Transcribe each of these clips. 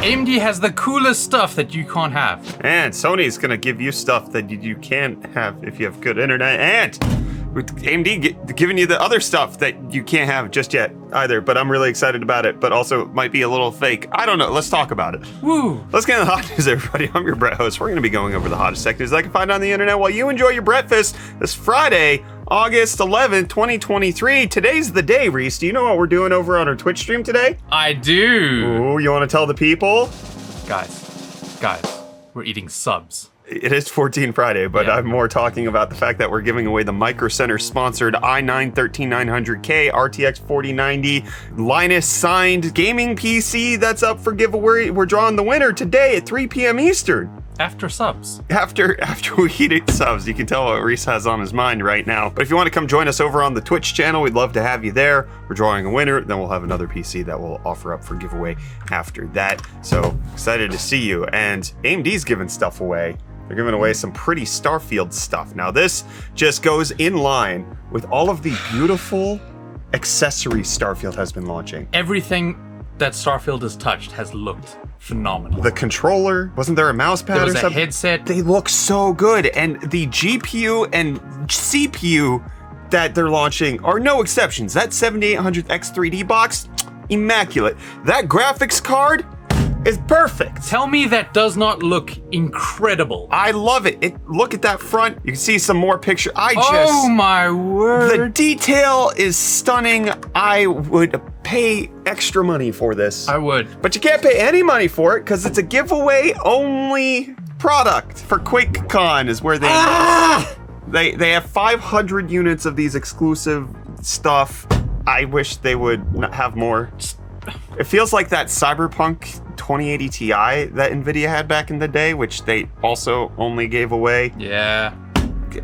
AMD has the coolest stuff that you can't have. And Sony's gonna give you stuff that you can't have if you have good internet. And with AMD giving you the other stuff that you can't have just yet either. But I'm really excited about it, but also might be a little fake. I don't know. Let's talk about it. Woo! Let's get into the hot news, everybody. I'm your Brett host. We're going to be going over the hottest tech news I can find on the internet while you enjoy your breakfast this Friday, August 11th, 2023. Today's the day, Reece. Do you know what we're doing over on our Twitch stream today? I do. Ooh, you want to tell the people? Guys, we're eating subs. It is 14 Friday, but Yeah. I'm more talking about the fact that we're giving away the Micro Center sponsored i9 13900K RTX 4090 Linus signed gaming PC that's up for giveaway. We're drawing the winner today at 3 p.m. Eastern. After subs. After we eat subs, you can tell what Reece has on his mind right now. But if you want to come join us over on the Twitch channel, we'd love to have you there. We're drawing a winner, then we'll have another PC that we'll offer up for giveaway after that. So excited to see you. And AMD's giving stuff away. They're giving away some pretty Starfield stuff. Now this just goes in line with all of the beautiful accessories Starfield has been launching. Everything that Starfield has touched has looked phenomenal. The controller, wasn't there a mouse pad There was or a something? headset. They look so good, and the GPU and CPU that they're launching are no exceptions. That 7800X 3D box, immaculate. That graphics card is perfect. Tell me that does not look incredible. I love it. Look at that front. You can see some more picture. Oh my word. The detail is stunning. I would pay extra money for this. I would. But you can't pay any money for it because it's a giveaway only product for QuakeCon is where they have 500 units of these exclusive stuff. I wish they would have more. It feels like that Cyberpunk 2080 Ti that Nvidia had back in the day, which they also only gave away. Yeah.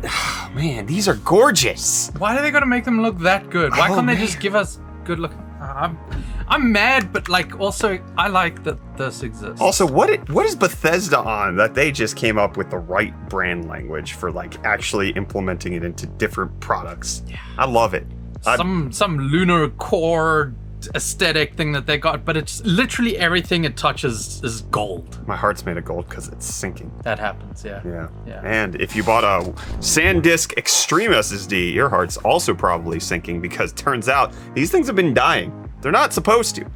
Oh, man, these are gorgeous. Why are they gonna make them look that good? Why can't they just give us good look? I'm mad, but like also I like that this exists. Also, what is Bethesda on that they just came up with the right brand language for like actually implementing it into different products? Yeah. I love it. Some lunar core aesthetic thing that they got, but it's literally everything it touches is gold. My heart's made of gold because it's sinking. That happens, yeah. Yeah. And if you bought a SanDisk Extreme SSD, your heart's also probably sinking because it turns out these things have been dying. They're not supposed to.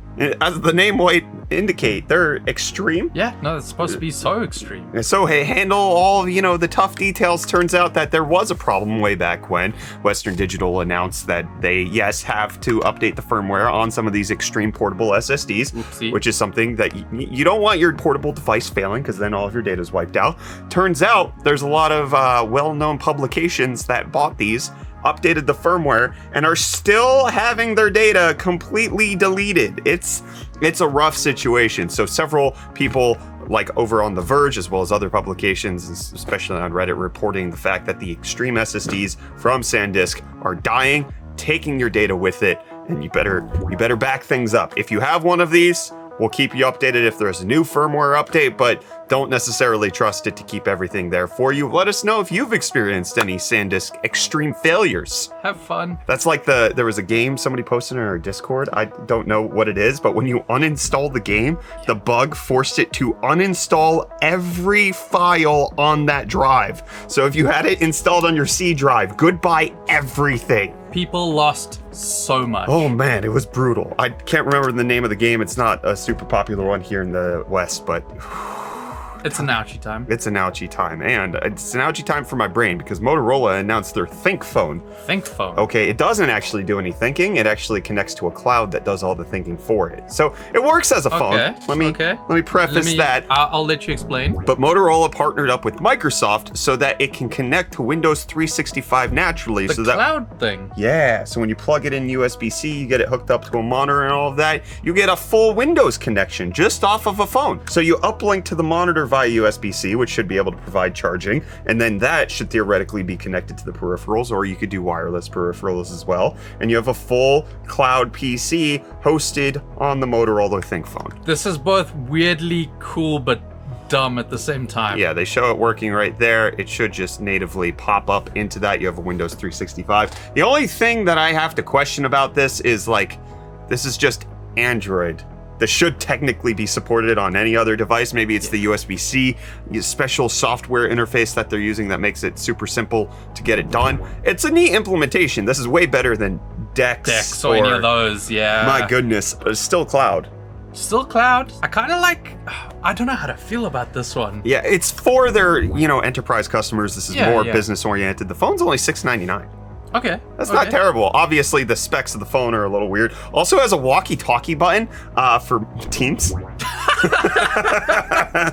As the name might indicate, they're extreme. Yeah, no, it's supposed to be so extreme. And so hey, handle all, the tough details. Turns out that there was a problem way back when Western Digital announced that they, yes, have to update the firmware on some of these extreme portable SSDs, Oopsie. which is something that you don't want your portable device failing because then all of your data is wiped out. Turns out there's a lot of well-known publications that bought these, updated the firmware, and are still having their data completely deleted. It's a rough situation. So several people like over on The Verge, as well as other publications, especially on Reddit, reporting the fact that the extreme SSDs from SanDisk are dying, taking your data with it, and you better back things up. If you have one of these, we'll keep you updated if there's a new firmware update, but don't necessarily trust it to keep everything there for you. Let us know if you've experienced any SanDisk extreme failures. Have fun. That's like there was a game somebody posted in our Discord. I don't know what it is, but when you uninstall the game, the bug forced it to uninstall every file on that drive. So if you had it installed on your C drive, goodbye everything. People lost so much. Oh man, it was brutal. I can't remember the name of the game. It's not a super popular one here in the West, but it's an ouchie time. It's an ouchie time, and it's an ouchie time for my brain because Motorola announced their ThinkPhone. ThinkPhone. Okay, it doesn't actually do any thinking. It actually connects to a cloud that does all the thinking for it. So it works as a phone. Let me preface that. I'll let you explain. But Motorola partnered up with Microsoft so that it can connect to Windows 365 naturally. The cloud thing. Yeah, so when you plug it in USB-C, you get it hooked up to a monitor and all of that, you get a full Windows connection just off of a phone. So you uplink to the monitor via USB-C, which should be able to provide charging, and then that should theoretically be connected to the peripherals, or you could do wireless peripherals as well, and you have a full cloud PC hosted on the Motorola ThinkPhone. This is both weirdly cool but dumb at the same time. Yeah, they show it working right there. It should just natively pop up into that. You have a Windows 365. The only thing that I have to question about this is like, this is just Android. This should technically be supported on any other device. Maybe it's the USB-C special software interface that they're using that makes it super simple to get it done. It's a neat implementation. This is way better than DeX or any of those, yeah. My goodness, but it's still cloud. Still cloud. I kind of like, I don't know how to feel about this one. Yeah, it's for their, enterprise customers. This is more business oriented. The phone's only $699. Okay. That's not terrible. Obviously, the specs of the phone are a little weird. Also has a walkie-talkie button for Teams.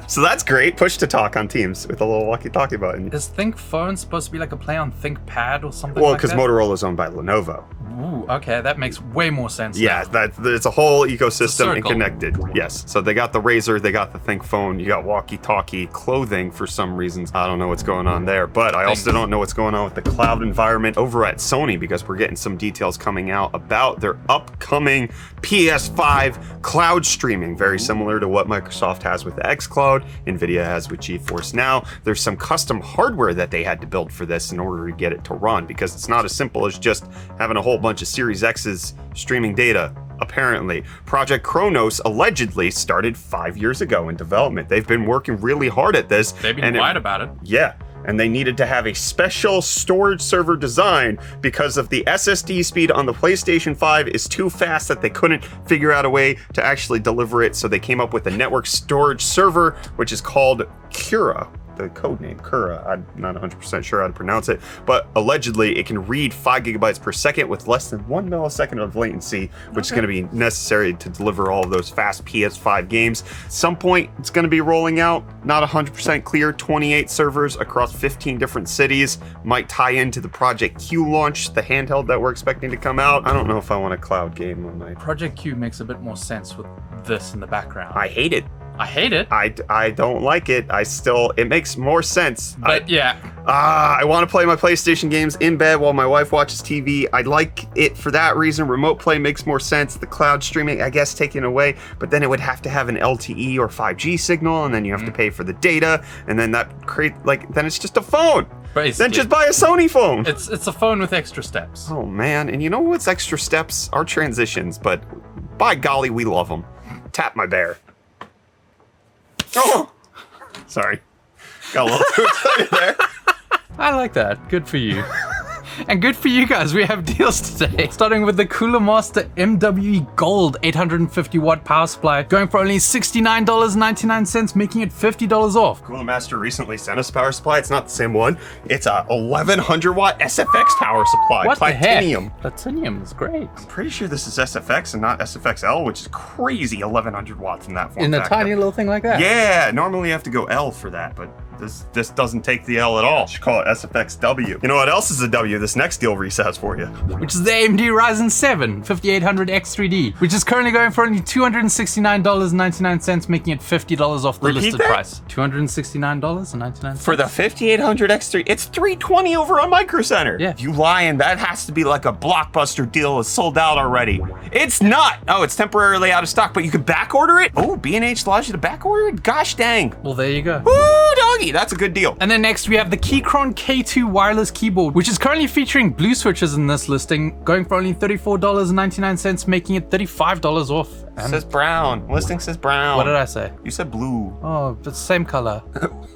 So that's great. Push to talk on Teams with a little walkie-talkie button. Is ThinkPhone supposed to be like a play on ThinkPad or something Well, like that? because Motorola's owned by Lenovo. Ooh, okay. That makes way more sense Yeah, now. it's a whole ecosystem and connected. Yes. So they got the Razr, they got the ThinkPhone, you got walkie-talkie clothing for some reasons. I don't know what's going on there, but I also don't know what's going on with the cloud environment over at Sony, because we're getting some details coming out about their upcoming PS5 cloud streaming, very similar to what Microsoft has with xCloud, Nvidia has with GeForce Now. There's some custom hardware that they had to build for this in order to get it to run, because it's not as simple as just having a whole bunch of Series X's streaming data. Apparently, Project Cronos allegedly started 5 years ago in development. They've been working really hard at this. They've been quiet about it. Yeah. And they needed to have a special storage server design because of the SSD speed on the PlayStation 5 is too fast that they couldn't figure out a way to actually deliver it. So they came up with a network storage server, which is called Cura. The code name Cura. I'm not 100% sure how to pronounce it, but allegedly it can read 5 gigabytes per second with less than 1 millisecond of latency, which is going to be necessary to deliver all of those fast PS5 games. Some point it's going to be rolling out, not 100% clear, 28 servers across 15 different cities. Might tie into the Project Q launch, the handheld that we're expecting to come out. I don't know if I want a cloud game on my... Project Q makes a bit more sense with this in the background. I hate it. I hate it. I don't like it. It makes more sense. But I want to play my PlayStation games in bed while my wife watches TV. I like it for that reason. Remote play makes more sense. The cloud streaming, I guess, taken away, but then it would have to have an LTE or 5G signal, and then you have to pay for the data, and then that then it's just a phone. Basically. Then just buy a Sony phone. It's a phone with extra steps. Oh man, and you know what's extra steps? Are transitions, but by golly, we love them. Tap my bear. Oh, sorry. Got a little too excited there. I like that. Good for you. And good for you guys, we have deals today. Starting with the Sticklemonster MWE Gold 850 watt power supply, going for only $69.99, making it $50 off. Sticklemonster recently sent us a power supply. It's not the same one. It's a 1100 watt SFX power supply. What Platinum. the heck? Platinum is great. I'm pretty sure this is SFX and not SFXL, which is crazy. 1100 watts in that form In a factor. tiny little thing like that. Yeah, normally you have to go L for that, but this doesn't take the L at all. You should call it SFXW. You know what else is a W? This next deal Reece has for you. Which is the AMD Ryzen 7 5800X3D, which is currently going for only $269.99, making it $50 off the listed price. $269.99? For the 5800X3, it's $320 over on Micro Center. Yeah. You lying, that has to be like a blockbuster deal. It's sold out already. It's not. Oh, it's temporarily out of stock, but you could back order it? Oh, B&H allows you to back order it? Gosh dang. Well, there you go. Woo, doggy, that's a good deal. And then next we have the Keychron K2 wireless keyboard, which is currently featuring blue switches in this listing, going for only $34.99, making it $35 off. It says brown. Listing says brown. What did I say? You said blue. Oh, it's the same color.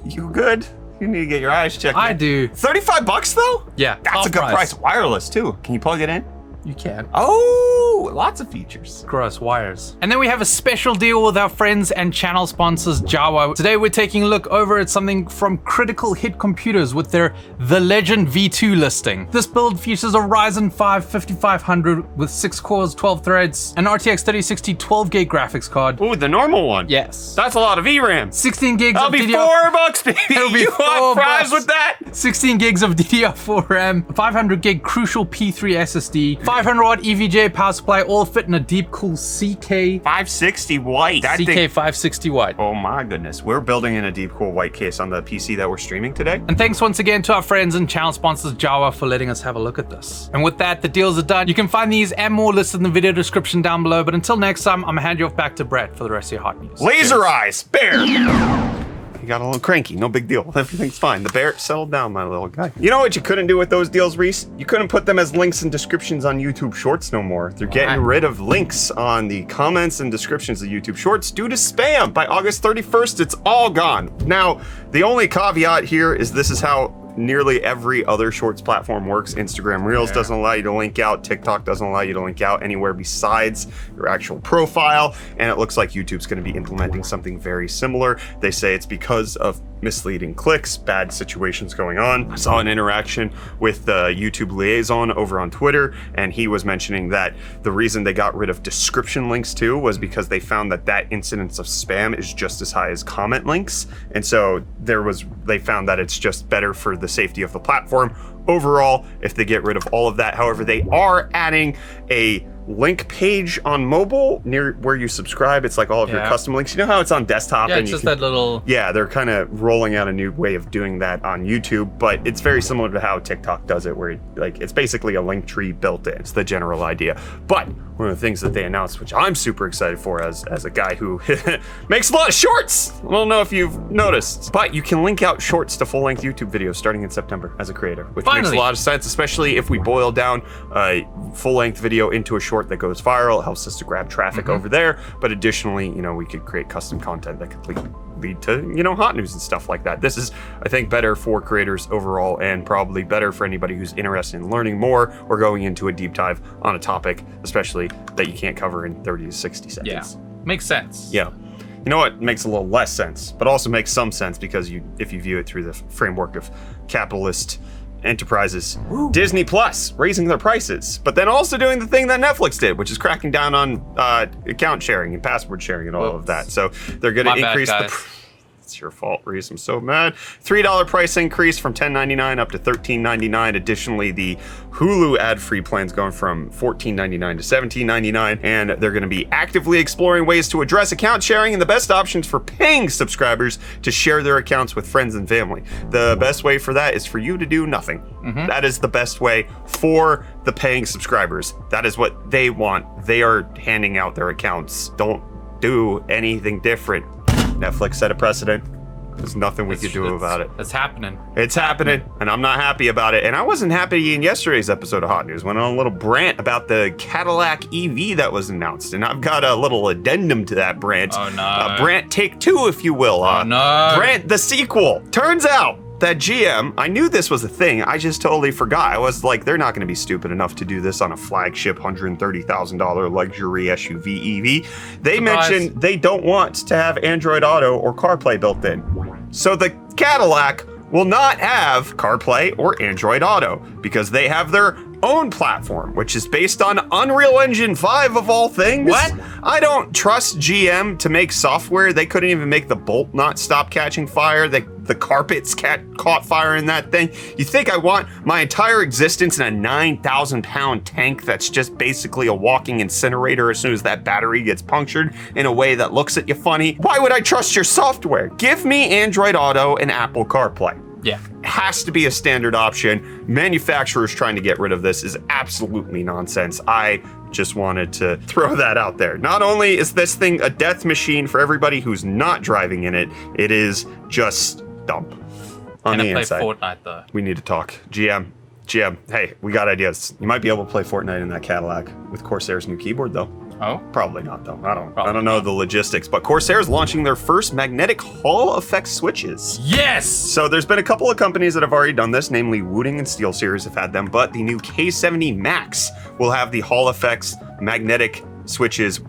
You good? You need to get your eyes checked. I do. $35 though? Yeah, That's a good price. Wireless too. Can you plug it in? You can. Oh, lots of features. Gross wires. And then we have a special deal with our friends and channel sponsors, Jawa. Today we're taking a look over at something from Critical Hit Computers with their The Legend V2 listing. This build features a Ryzen 5 5500 with 6 cores, 12 threads, an RTX 3060 12 gig graphics card. Ooh, the normal one. Yes. That's a lot of VRAM. 16 gigs That'll of be DDR. $4, baby. It'll be you want fries with that? 16 gigs of DDR4 RAM, 500 gig Crucial P3 SSD, 500 watt EVGA power supply, all fit in a deep cool CK 560 white. That CK thing. 560 white. Oh my goodness. We're building in a deep cool white case on the PC that we're streaming today. And thanks once again to our friends and channel sponsors Jawa for letting us have a look at this. And with that, the deals are done. You can find these and more listed in the video description down below. But until next time, I'm gonna hand you off back to Brett for the rest of your hot news. Laser eyes, bear. he got a little cranky. No big deal. Everything's fine. The bear settled down, my little guy. You know what you couldn't do with those deals, Reece? You couldn't put them as links and descriptions on YouTube Shorts no more. They're getting rid of links on the comments and descriptions of YouTube Shorts due to spam. By August 31st, it's all gone. Now, the only caveat here is this is how nearly every other Shorts platform works. Instagram Reels doesn't allow you to link out. TikTok doesn't allow you to link out anywhere besides your actual profile. And it looks like YouTube's going to be implementing something very similar. They say it's because of misleading clicks, bad situations going on. I saw an interaction with the YouTube liaison over on Twitter, and he was mentioning that the reason they got rid of description links too was because they found that incidence of spam is just as high as comment links. And so they found that it's just better for the safety of the platform overall if they get rid of all of that. However, they are adding a link page on mobile near where you subscribe. It's like all of your custom links. You know how it's on desktop? Yeah, it's just that little... Yeah, they're kind of rolling out a new way of doing that on YouTube, but it's very similar to how TikTok does it, where it's basically a link tree built in. It's the general idea. But one of the things that they announced, which I'm super excited for as a guy who makes a lot of shorts. I don't know if you've noticed, but you can link out shorts to full-length YouTube videos starting in September as a creator, which makes a lot of sense, especially if we boil down a full-length video into a short that goes viral. It helps us to grab traffic over there. But additionally, we could create custom content that could lead to, hot news and stuff like that. This is, I think, better for creators overall, and probably better for anybody who's interested in learning more or going into a deep dive on a topic, especially that you can't cover in 30 to 60 seconds. Yeah, makes sense. Yeah. You know what makes a little less sense, but also makes some sense because if you view it through the framework of capitalist enterprises. Woo. Disney Plus raising their prices, but then also doing the thing that Netflix did, which is cracking down on account sharing and password sharing and all of that. So they're going to increase It's your fault, Reece. I'm so mad. $3 price increase from $10.99 up to $13.99. Additionally, the Hulu ad-free plan's going from $14.99 to $17.99, and they're going to be actively exploring ways to address account sharing and the best options for paying subscribers to share their accounts with friends and family. The best way for that is for you to do nothing. That is the best way for the paying subscribers. That is what they want. They are handing out their accounts. Don't do anything different. Netflix set a precedent. There's nothing we could do about it. It's happening. It's happening, and I'm not happy about it. And I wasn't happy in yesterday's episode of Hot News. Went on a little rant about the Cadillac EV that was announced, and I've got a little addendum to that rant. Oh, no. A Brant take two, if you will. Oh, no. Brant the sequel. Turns out that GM, I knew this was a thing, I just totally forgot. I was like, they're not going to be stupid enough to do this on a flagship $130,000 luxury SUV EV. They mentioned they don't want to have Android Auto or CarPlay built in. So the Cadillac will not have CarPlay or Android Auto because they have their own platform, which is based on Unreal Engine 5 of all things. What? I don't trust GM to make software. They couldn't even make the bolt not stop catching fire. The carpets caught fire in that thing. You think I want my entire existence in a 9,000-pound tank that's just basically a walking incinerator as soon as that battery gets punctured in a way that looks at you funny? Why would I trust your software? Give me Android Auto and Apple CarPlay. Yeah. It has to be a standard option. Manufacturers trying to get rid of this is absolutely nonsense. I just wanted to throw that out there. Not only is this thing a death machine for everybody who's not driving in it, it is just dumb on the inside. Play Fortnite though. We need to talk. GM, hey, we got ideas. You might be able to play Fortnite in that Cadillac with Corsair's new keyboard though. Oh? Probably not though. I don't know the logistics, but Corsair is launching their first magnetic Hall effect switches. Yes! So there's been a couple of companies that have already done this, namely Wooting and SteelSeries have had them, but the new K70 Max will have the Hall effects magnetic switches.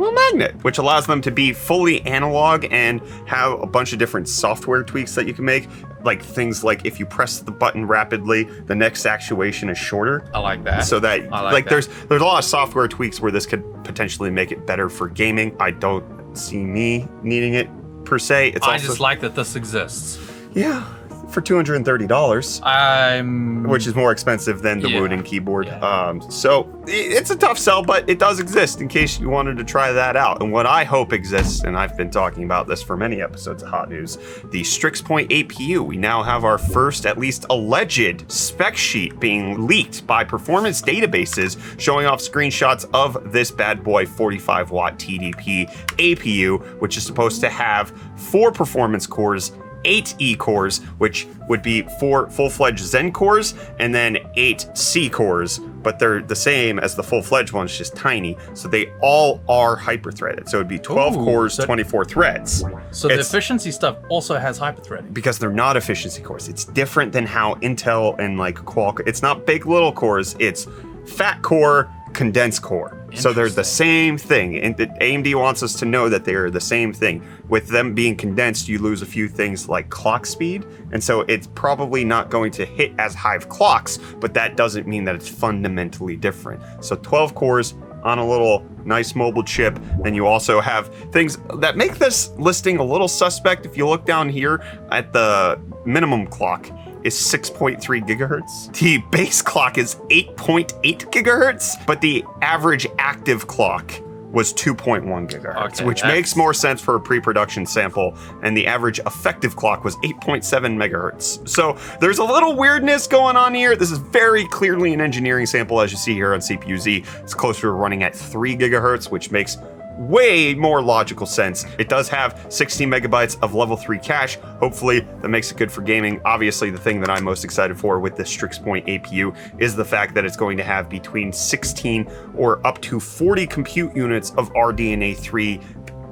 Magnet, which allows them to be fully analog and have a bunch of different software tweaks that you can make. Like things like if you press the button rapidly, the next actuation is shorter. I like that. So that there's a lot of software tweaks where this could potentially make it better for gaming. I don't see me needing it per se. I just like that this exists. Yeah. for $230. Which is more expensive than the wooden keyboard. Yeah. So it's a tough sell, but it does exist in case you wanted to try that out. And what I hope exists, and I've been talking about this for many episodes of Hot News, the Strix Point APU. We now have our first, at least alleged, spec sheet being leaked by performance databases showing off screenshots of this bad boy 45 watt TDP APU, which is supposed to have 4 performance cores, 8 E cores, which would be 4 full-fledged Zen cores, and then 8 C cores, but they're the same as the full-fledged ones, just tiny. So they all are hyper-threaded. So it'd be 12 cores, 24 threads. So the efficiency stuff also has hyper-threading. Because they're not efficiency cores. It's different than how Intel and like Qualcomm, it's not big little cores, it's fat core, condensed core. So they're the same thing. And AMD wants us to know that they are the same thing. With them being condensed, you lose a few things like clock speed. And so it's probably not going to hit as high of clocks, but that doesn't mean that it's fundamentally different. So 12 cores on a little nice mobile chip. Then you also have things that make this listing a little suspect. If you look down here at the minimum clock, is 6.3 gigahertz. The base clock is 8.8 gigahertz, but the average active clock was 2.1 gigahertz, which makes more sense for a pre-production sample, and the average effective clock was 8.7 megahertz. So there's a little weirdness going on here. This is very clearly an engineering sample, as you see here on CPU-Z. It's closer to running at 3 gigahertz, which makes way more logical sense. It does have 16 megabytes of level 3 cache. Hopefully that makes it good for gaming. Obviously, the thing that I'm most excited for with this Strix Point APU is the fact that it's going to have between 16 or up to 40 compute units of RDNA 3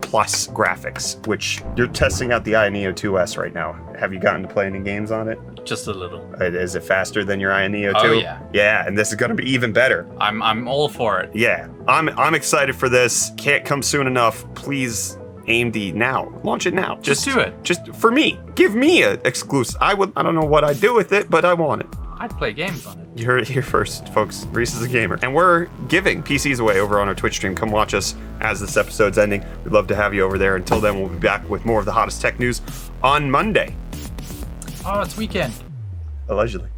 plus graphics, which you're testing out the iNeo 2S right now. Have you gotten to play any games on it? Just a little. Is it faster than your iNeo 2? Oh, yeah. Yeah, and this is going to be even better. I'm all for it. Yeah, I'm excited for this. Can't come soon enough. Please, AMD, now. Launch it now. Just do it. Just for me. Give me an exclusive. I don't know what I'd do with it, but I want it. I'd play games on it. You heard it here first, folks. Reece is a gamer. And we're giving PCs away over on our Twitch stream. Come watch us as this episode's ending. We'd love to have you over there. Until then, we'll be back with more of the hottest tech news on Monday. Oh, it's weekend. Allegedly.